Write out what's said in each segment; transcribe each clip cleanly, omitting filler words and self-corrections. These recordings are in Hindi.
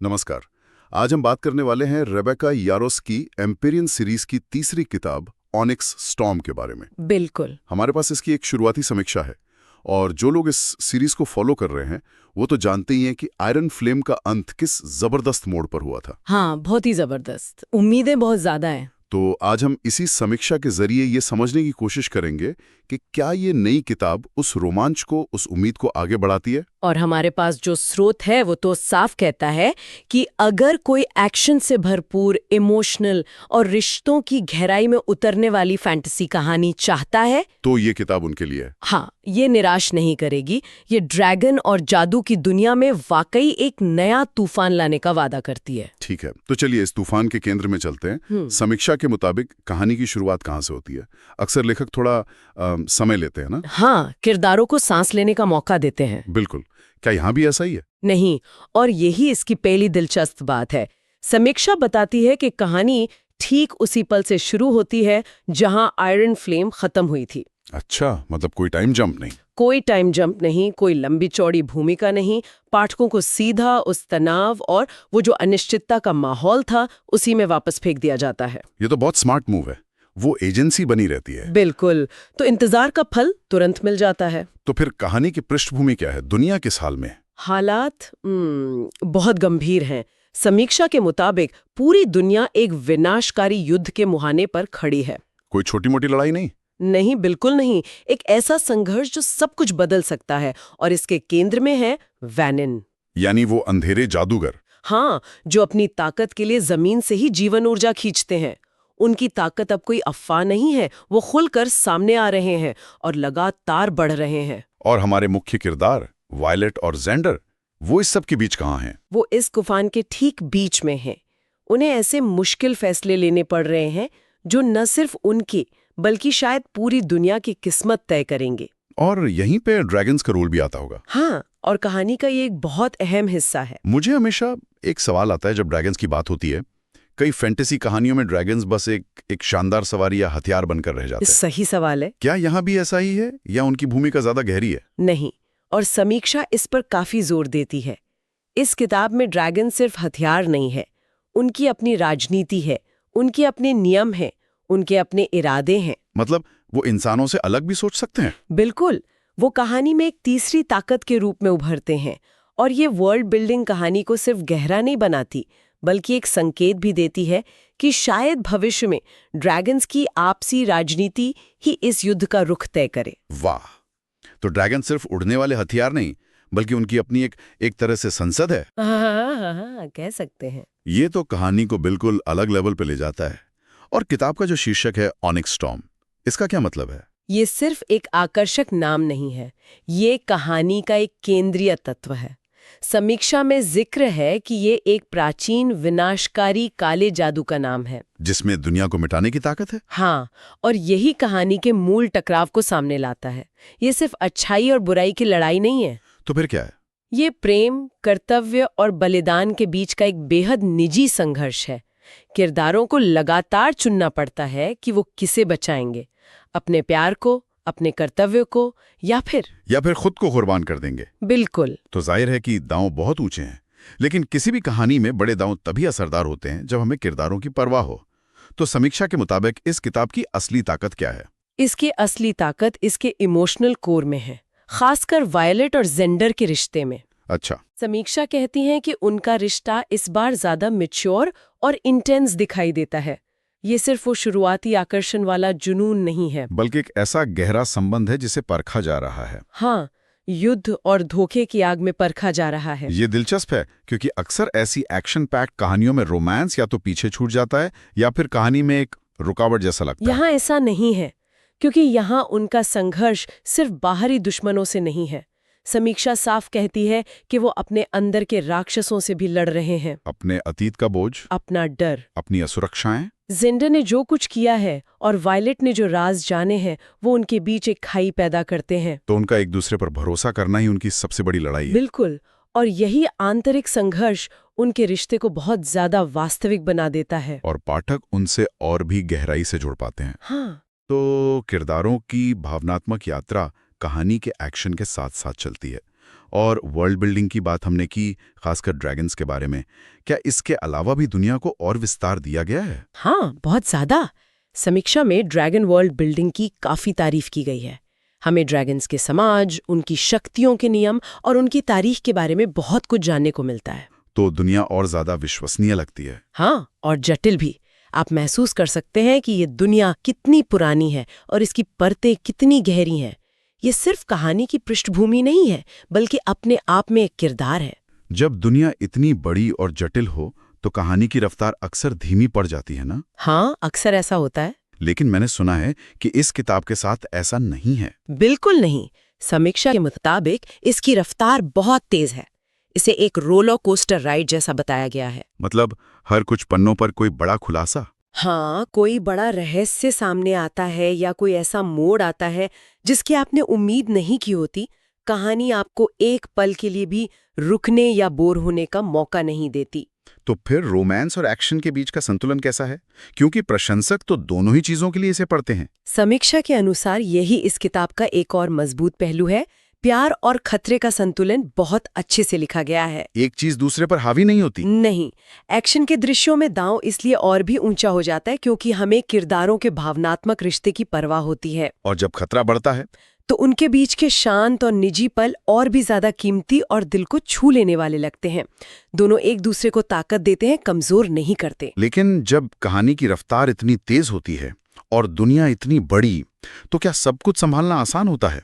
नमस्कार। आज हम बात करने वाले हैं रेबेका यारोस की एम्पेरियन सीरीज की तीसरी किताब ऑनिक्स स्टॉर्म के बारे में। बिल्कुल। हमारे पास इसकी एक शुरुआती समीक्षा है और जो लोग इस सीरीज को फॉलो कर रहे हैं वो तो जानते ही हैं कि आयरन फ्लेम का अंत किस जबरदस्त मोड़ पर हुआ था। हाँ, बहुत ही जबरदस्त। उम्मीदें बहुत ज्यादा हैं। तो आज हम इसी समीक्षा के जरिए ये समझने की कोशिश करेंगे कि क्या ये नई किताब उस रोमांच को, उस उम्मीद को आगे बढ़ाती है। और हमारे पास जो स्रोत है वो तो साफ कहता है कि अगर कोई एक्शन से भरपूर, इमोशनल और रिश्तों की गहराई में उतरने वाली फैंटेसी कहानी चाहता है तो ये किताब उनके लिए है। हाँ, ये निराश नहीं करेगी। ये ड्रैगन और जादू की दुनिया में वाकई एक नया तूफान लाने का वादा करती है। ठीक है, तो चलिए इस तूफान के केंद्र में चलते हैं। समीक्षा के मुताबिक कहानी की शुरुआत कहाँ से होती है? अक्सर लेखक थोड़ा समय लेते हैं ना? हाँ, किरदारों को सांस लेने का मौका देते हैं। बिल्कुल। क्या यहाँ भी ऐसा ही है? नहीं, और यही इसकी पहली दिलचस्प बात है। समीक्षा बताती है कि कहानी ठीक उसी पल से शुरू होती है जहां आयरन फ्लेम खत्म हुई थी। अच्छा, मतलब कोई टाइम जंप नहीं। कोई टाइम जंप नहीं, कोई लंबी चौड़ी भूमिका नहीं। पाठकों को सीधा उस तनाव और वो जो अनिश्चितता का माहौल था उसी में वापस फेंक दिया जाता है। ये तो बहुत स्मार्ट मूव है। वो एजेंसी बनी रहती है। बिल्कुल। तो इंतजार का फल तुरंत मिल जाता है। तो फिर कहानी की पृष्ठभूमि क्या है? दुनिया किस हाल में? हालात बहुत गंभीर हैं। समीक्षा के मुताबिक पूरी दुनिया एक विनाशकारी युद्ध के मुहाने पर खड़ी है। कोई छोटी मोटी लड़ाई नहीं? नहीं, बिल्कुल नहीं। एक ऐसा संघर्ष जो सब कुछ बदल सकता है, और इसके केंद्र में है वैनिन। यानी वो अंधेरे जादूगर। हाँ, जो अपनी ताकत के लिए जमीन से ही जीवन ऊर्जा खींचते हैं। उनकी ताकत अब कोई अफवाह नहीं है, वो खुलकर सामने आ रहे हैं और लगातार बढ़ रहे हैं। और हमारे मुख्य किरदार वायलेट और जेंडर, वो इस सब के बीच कहाँ हैं? वो इस तूफान के ठीक बीच में हैं। उन्हें ऐसे मुश्किल फैसले लेने पड़ रहे हैं जो न सिर्फ उनकी बल्कि शायद पूरी दुनिया की किस्मत तय करेंगे। और यहीं पे ड्रैगन्स का रोल भी आता होगा। हाँ, और कहानी का ये एक बहुत अहम हिस्सा है। मुझे हमेशा एक सवाल आता है जब ड्रैगन्स की बात होती है। कई फैंटेसी कहानियों में ड्रैगन्स बस एक शानदार सवारी या हथियार बनकर रह जाते हैं। सही सवाल है। क्या यहाँ भी ऐसा ही है या उनकी भूमिका ज्यादा गहरी है? नहीं, और समीक्षा इस पर काफी जोर देती है। इस किताब में ड्रैगन सिर्फ हथियार नहीं है, उनकी अपनी राजनीति है, उनके अपने नियम हैं, उनके अपने इरादे हैं। मतलब वो इंसानों से अलग भी सोच सकते हैं? बिल्कुल। वो कहानी में एक तीसरी ताकत के रूप में उभरते हैं, और ये वर्ल्ड बिल्डिंग कहानी को सिर्फ गहरा नहीं बनाती बल्कि एक संकेत भी देती है कि शायद भविष्य में ड्रैगन्स की आपसी राजनीति ही इस युद्ध का रुख तय करे। वाह! तो ड्रैगन सिर्फ उड़ने वाले हथियार नहीं बल्कि उनकी अपनी एक तरह से संसद है। हाँ, कह सकते हैं। ये तो कहानी को बिल्कुल अलग लेवल पे ले जाता है। और किताब का जो शीर्षक है ऑनिक्स स्टॉर्म, इसका क्या मतलब है? ये सिर्फ एक आकर्षक नाम नहीं है, ये कहानी का एक केंद्रीय तत्व है। समीक्षा में जिक्र है कि ये एक प्राचीन विनाशकारी काले जादू का नाम है जिसमें दुनिया को मिटाने की ताकत है। हाँ, और यही कहानी के मूल टकराव को सामने लाता है। ये सिर्फ अच्छाई और बुराई की लड़ाई नहीं है। तो फिर क्या है? ये प्रेम, कर्तव्य और बलिदान के बीच का एक बेहद निजी संघर्ष है। किरदारों को लगातार चुनना पड़ता है कि वो किसे बचाएंगे, अपने प्यार को, अपने कर्तव्य को, या फिर खुद को कुर्बान कर देंगे। बिल्कुल। तो जाहिर है कि दांव बहुत ऊंचे हैं, लेकिन किसी भी कहानी में बड़े दांव तभी असरदार होते हैं जब हमें किरदारों की परवाह हो। तो समीक्षा के मुताबिक इस किताब की असली ताकत क्या है? इसकी असली ताकत इसके इमोशनल कोर में है, खासकर वायलेट और जेंडर के रिश्ते में। अच्छा। समीक्षा कहती हैं कि उनका रिश्ता इस बार ज्यादा मैच्योर और इंटेंस दिखाई देता है। ये सिर्फ वो शुरुआती आकर्षण वाला जुनून नहीं है, बल्कि एक ऐसा गहरा संबंध है जिसे परखा जा रहा है। हाँ, युद्ध और धोखे की आग में परखा जा रहा है। ये दिलचस्प है क्योंकि अक्सर ऐसी एक्शन पैक्ड कहानियों में रोमांस या तो पीछे छूट जाता है या फिर कहानी में एक रुकावट जैसा लगता है। यहाँ ऐसा नहीं है, क्योंकि यहाँ उनका संघर्ष सिर्फ बाहरी दुश्मनों से नहीं है। समीक्षा साफ कहती है कि वो अपने अंदर के राक्षसों से भी लड़ रहे हैं। अपने अतीत का बोझ, अपना डर, अपनी असुरक्षाएं। जेंडर ने जो कुछ किया है और वायलेट ने जो राज जाने हैं वो उनके बीच एक खाई पैदा करते हैं। तो उनका एक दूसरे पर भरोसा करना ही उनकी सबसे बड़ी लड़ाई है। बिल्कुल। और यही आंतरिक संघर्ष उनके रिश्ते को बहुत ज्यादा वास्तविक बना देता है, और पाठक उनसे और भी गहराई से जुड़ पाते हैं। हाँ। तो किरदारों की भावनात्मक यात्रा कहानी के एक्शन के साथ साथ चलती है और वर्ल्ड बिल्डिंग की बात हमने की, खासकर ड्रैगन्स के बारे में। क्या इसके अलावा भी दुनिया को और विस्तार दिया गया है? हाँ, बहुत ज्यादा। समीक्षा में ड्रैगन वर्ल्ड बिल्डिंग की काफी तारीफ की गई है। हमें ड्रैगन्स के समाज, उनकी शक्तियों के नियम और उनकी तारीख के बारे में बहुत कुछ जानने को मिलता है। तो दुनिया और ज्यादा विश्वसनीय लगती है। हाँ, और जटिल भी। आप महसूस कर सकते हैं कि ये दुनिया कितनी पुरानी है और इसकी परतें कितनी गहरी हैं। ये सिर्फ कहानी की पृष्ठभूमि नहीं है, बल्कि अपने आप में एक किरदार है। जब दुनिया इतनी बड़ी और जटिल हो तो कहानी की रफ्तार अक्सर धीमी पड़ जाती है ना? हाँ, अक्सर ऐसा होता है। लेकिन मैंने सुना है कि इस किताब के साथ ऐसा नहीं है। बिल्कुल नहीं। समीक्षा के मुताबिक इसकी रफ्तार बहुत तेज है। इसे एक रोलर कोस्टर राइड जैसा बताया गया है। मतलब हर कुछ पन्नों पर कोई बड़ा खुलासा? हाँ, कोई बड़ा रहस्य सामने आता है या कोई ऐसा मोड़ आता है जिसकी आपने उम्मीद नहीं की होती। कहानी आपको एक पल के लिए भी रुकने या बोर होने का मौका नहीं देती। तो फिर रोमांस और एक्शन के बीच का संतुलन कैसा है? क्योंकि प्रशंसक तो दोनों ही चीजों के लिए इसे पढ़ते हैं। समीक्षा के अनुसार यही इस किताब का एक और मजबूत पहलू है। प्यार और खतरे का संतुलन बहुत अच्छे से लिखा गया है। एक चीज दूसरे पर हावी नहीं होती। नहीं, एक्शन के दृश्यों में दांव इसलिए और भी ऊंचा हो जाता है क्योंकि हमें किरदारों के भावनात्मक रिश्ते की परवाह होती है। और जब खतरा बढ़ता है तो उनके बीच के शांत और निजी पल और भी ज्यादा कीमती और दिल को छू लेने वाले लगते हैं। दोनों एक दूसरे को ताकत देते हैं, कमजोर नहीं करते। लेकिन जब कहानी की रफ्तार इतनी तेज होती है और दुनिया इतनी बड़ी, तो क्या सब कुछ संभालना आसान होता है?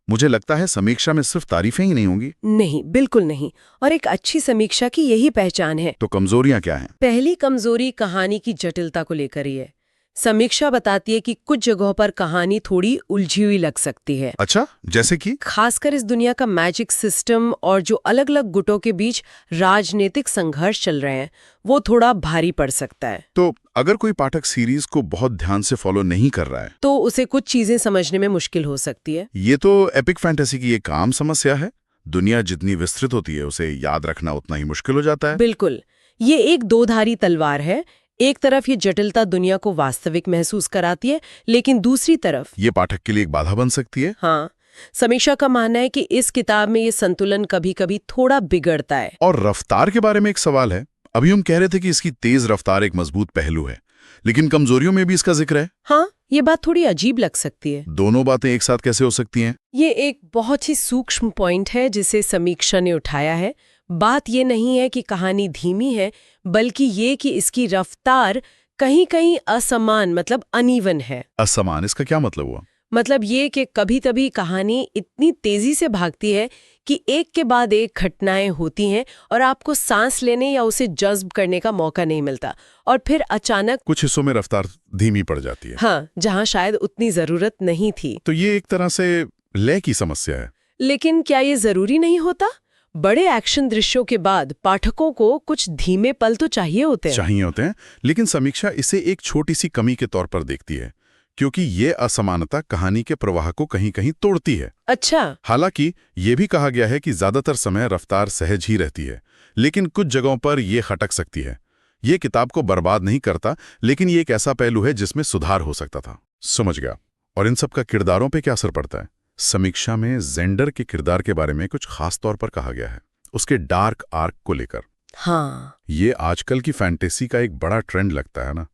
मुझे लगता है समीक्षा में सिर्फ तारीफें ही नहीं होंगी। नहीं, बिल्कुल नहीं। और एक अच्छी समीक्षा की यही पहचान है। तो कमजोरियां क्या हैं? पहली कमजोरी कहानी की जटिलता को लेकर ही है। समीक्षा बताती है कि कुछ जगहों पर कहानी थोड़ी उलझी हुई लग सकती है। अच्छा, जैसे कि? खासकर इस दुनिया का मैजिक सिस्टम और जो अलग अलग गुटों के बीच राजनीतिक संघर्ष चल रहे हैं, वो थोड़ा भारी पड़ सकता है। तो अगर कोई पाठक सीरीज को बहुत ध्यान से फॉलो नहीं कर रहा है तो उसे कुछ चीजें समझने में मुश्किल हो सकती है। ये तो एपिक फैंटेसी की एक आम समस्या है। दुनिया जितनी विस्तृत होती है उसे याद रखना उतना ही मुश्किल हो जाता है। बिल्कुल, ये एक दो-धारी तलवार है। एक तरफ ये जटिलता दुनिया को वास्तविक महसूस कराती है, लेकिन दूसरी तरफ ये पाठक के लिए एक बाधा बन सकती है। हाँ, समीक्षा का मानना है कि इस किताब में ये संतुलन कभी-कभी थोड़ा बिगड़ता है। और रफ्तार के बारे में एक सवाल है। अभी हम कह रहे थे कि इसकी तेज रफ्तार एक मजबूत पहलू है, लेकिन कमजोरियों में भी इसका जिक्र है। हाँ, ये बात थोड़ी अजीब लग सकती है। दोनों बातें एक साथ कैसे हो सकती हैं? ये एक बहुत ही सूक्ष्म पॉइंट है जिसे समीक्षा ने उठाया है। बात ये नहीं है कि कहानी धीमी है, बल्कि ये कि इसकी रफ्तार कहीं-कहीं असमान, मतलब अनइवन है। असमान, इसका क्या मतलब हुआ? मतलब ये कि कभी-कभी कहानी इतनी तेजी से भागती है कि एक के बाद एक घटनाएं होती हैं और आपको सांस लेने या उसे जज्ब करने का मौका नहीं मिलता, और फिर अचानक कुछ हिस्सों में रफ्तार धीमी पड़ जाती है। हाँ, जहां शायद उतनी जरूरत नहीं थी। तो ये एक तरह से लय की समस्या है। लेकिन क्या ये जरूरी नहीं होता? बड़े एक्शन दृश्यों के बाद पाठकों को कुछ धीमे पल तो चाहिए होते हैं। लेकिन समीक्षा इसे एक छोटी सी कमी के तौर पर देखती है, क्योंकि ये असमानता कहानी के प्रवाह को कहीं-कहीं तोड़ती है। अच्छा। हालांकि ये भी कहा गया है कि ज्यादातर समय रफ्तार सहज ही रहती है, लेकिन कुछ जगहों पर ये खटक सकती है। ये किताब को बर्बाद नहीं करता, लेकिन ये एक ऐसा पहलू है जिसमें सुधार हो सकता था। समझ गया। और इन सब का किरदारों पे क्या असर पड़ता है? समीक्षा में जेंडर के किरदार के बारे में कुछ खास तौर पर कहा गया है, उसके डार्क आर्क को लेकर। हाँ, ये आजकल की फैंटेसी का एक बड़ा ट्रेंड लगता है ना,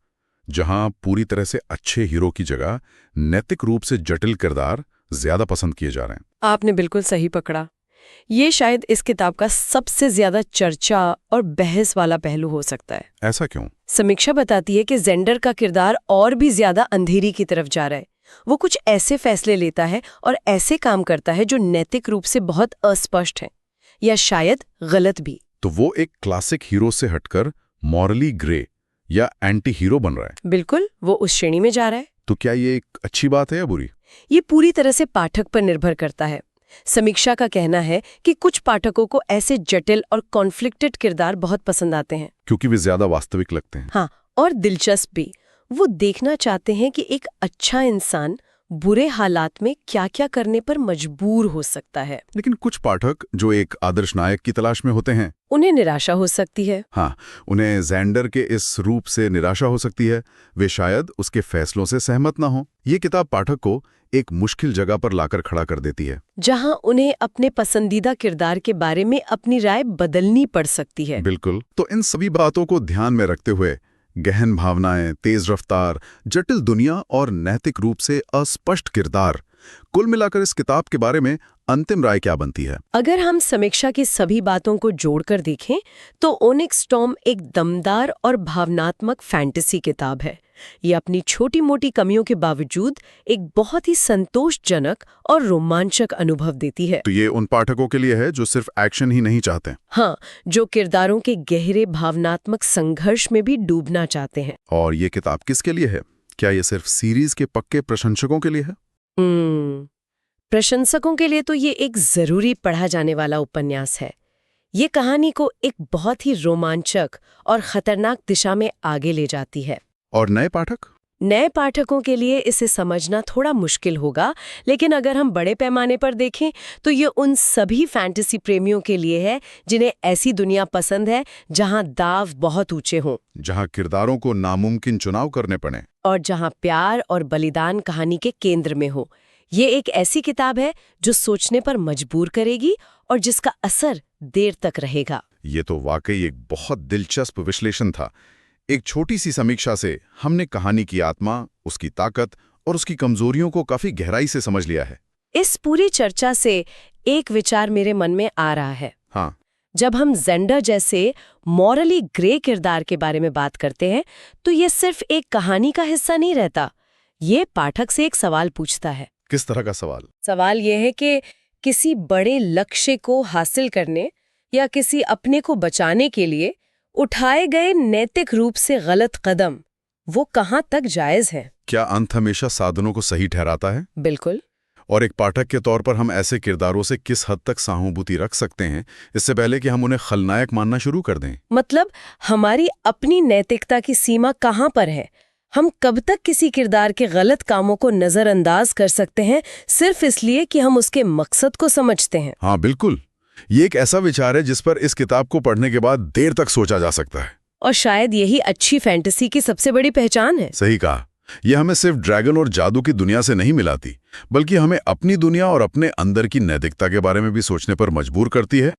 जहां पूरी तरह से अच्छे हीरो की जगह नैतिक रूप से जटिल किरदार ज्यादा पसंद किए जा रहे हैं। आपने बिल्कुल सही पकड़ा। ये शायद इस किताब का सबसे ज्यादा चर्चा और बहस वाला पहलू हो सकता है। ऐसा क्यों? समीक्षा बताती है कि जेंडर का किरदार और भी ज्यादा अंधेरी की तरफ जा रहा है। वो कुछ ऐसे फैसले लेता है और ऐसे काम करता है जो नैतिक रूप से बहुत अस्पष्ट है, या शायद गलत भी। तो वो एक क्लासिक हीरो से हटकर मॉरली ग्रे या एंटी हीरो बन रहा है। बिल्कुल, वो उस श्रेणी में जा रहा है। तो क्या ये एक अच्छी बात है या बुरी? ये पूरी तरह से पाठक पर निर्भर करता है। समीक्षा का कहना है कि कुछ पाठकों को ऐसे जटिल और कॉन्फ्लिक्टेड किरदार बहुत पसंद आते हैं, क्योंकि वे ज्यादा वास्तविक लगते हैं। हाँ, और दिलचस्प भी। वो देखना चाहते हैं कि एक अच्छा इंसान बुरे हालात में क्या-क्या करने पर मजबूर हो सकता है। लेकिन कुछ पाठक जो एक आदर्श नायक की तलाश में होते हैं, उन्हें निराशा हो सकती है। हाँ, उन्हें ज़ैंडर के इस रूप से निराशा हो सकती है। वे शायद उसके फैसलों से सहमत ना हों। ये किताब पाठक को एक मुश्किल जगह पर लाकर खड़ा कर देती है, जहां उन्हें अपने पसंदीदा किरदार के बारे में अपनी राय बदलनी पड़ सकती है। बिल्कुल। तो इन सभी बातों को ध्यान में रखते हुए गहन भावनाएं, तेज रफ्तार, जटिल दुनिया और नैतिक रूप से अस्पष्ट किरदार, कुल मिलाकर इस किताब के बारे में अंतिम राय क्या बनती है? अगर हम समीक्षा की सभी बातों को जोड़कर देखें तो ओनिक्स स्टॉर्म एक दमदार और भावनात्मक फैंटेसी किताब है। ये अपनी छोटी-मोटी कमियों के बावजूद एक बहुत ही संतोषजनक और रोमांचक अनुभव देती है। तो ये उन पाठकों के लिए है जो सिर्फ एक्शन ही नहीं चाहते। हाँ, जो किरदारों के गहरे भावनात्मक संघर्ष में भी डूबना चाहते हैं। और ये किताब किसके लिए है? क्या ये सिर्फ सीरीज के पक्के प्रशंसकों के लिए है? प्रशंसकों के लिए तो ये एक जरूरी पढ़ा जाने वाला उपन्यास है। ये कहानी को एक बहुत ही रोमांचक और खतरनाक दिशा में आगे ले जाती है। और नए पाठक? नए पाठकों के लिए इसे समझना थोड़ा मुश्किल होगा, लेकिन अगर हम बड़े पैमाने पर देखें तो ये उन सभी फैंटेसी प्रेमियों के लिए है जिन्हें ऐसी दुनिया पसंद है जहां दाव बहुत ऊंचे हों, जहां किरदारों को नामुमकिन चुनाव करने पड़े और जहां प्यार और बलिदान कहानी के केंद्र में हो। ये एक ऐसी किताब है जो सोचने पर मजबूर करेगी और जिसका असर देर तक रहेगा। ये तो वाकई एक बहुत दिलचस्प विश्लेषण था। एक छोटी सी समीक्षा से हमने कहानी की आत्मा, उसकी ताकत और उसकी कमजोरियों को काफी गहराई से समझ लिया है। इस पूरी चर्चा से एक विचार मेरे मन में आ रहा है। हाँ, जब हम ज़ेंडर जैसे मॉरली ग्रे किरदार के बारे में बात करते हैं तो ये सिर्फ एक कहानी का हिस्सा नहीं रहता। ये पाठक से एक सवाल पूछता है। किस तरह का सवाल? सवाल ये है कि किसी बड़े लक्ष्य को हासिल करने या किसी अपने को बचाने के लिए उठाए गए नैतिक रूप से गलत कदम, वो कहाँ तक जायज है? क्या अंत हमेशा साधनों को सही ठहराता है? बिल्कुल। और एक पाठक के तौर पर हम ऐसे किरदारों से किस हद तक सहानुभूति रख सकते हैं, इससे पहले कि हम उन्हें खलनायक मानना शुरू कर दें? मतलब हमारी अपनी नैतिकता की सीमा कहाँ पर है? हम कब तक किसी किरदार के गलत कामों को नजरअंदाज कर सकते हैं सिर्फ इसलिए कि हम उसके मकसद को समझते हैं? हाँ, बिल्कुल। ये एक ऐसा विचार है जिस पर इस किताब को पढ़ने के बाद देर तक सोचा जा सकता है। और शायद यही अच्छी फैंटेसी की सबसे बड़ी पहचान है। सही कहा। यह हमें सिर्फ ड्रैगन और जादू की दुनिया से नहीं मिलाती, बल्कि हमें अपनी दुनिया और अपने अंदर की नैतिकता के बारे में भी सोचने पर मजबूर करती है।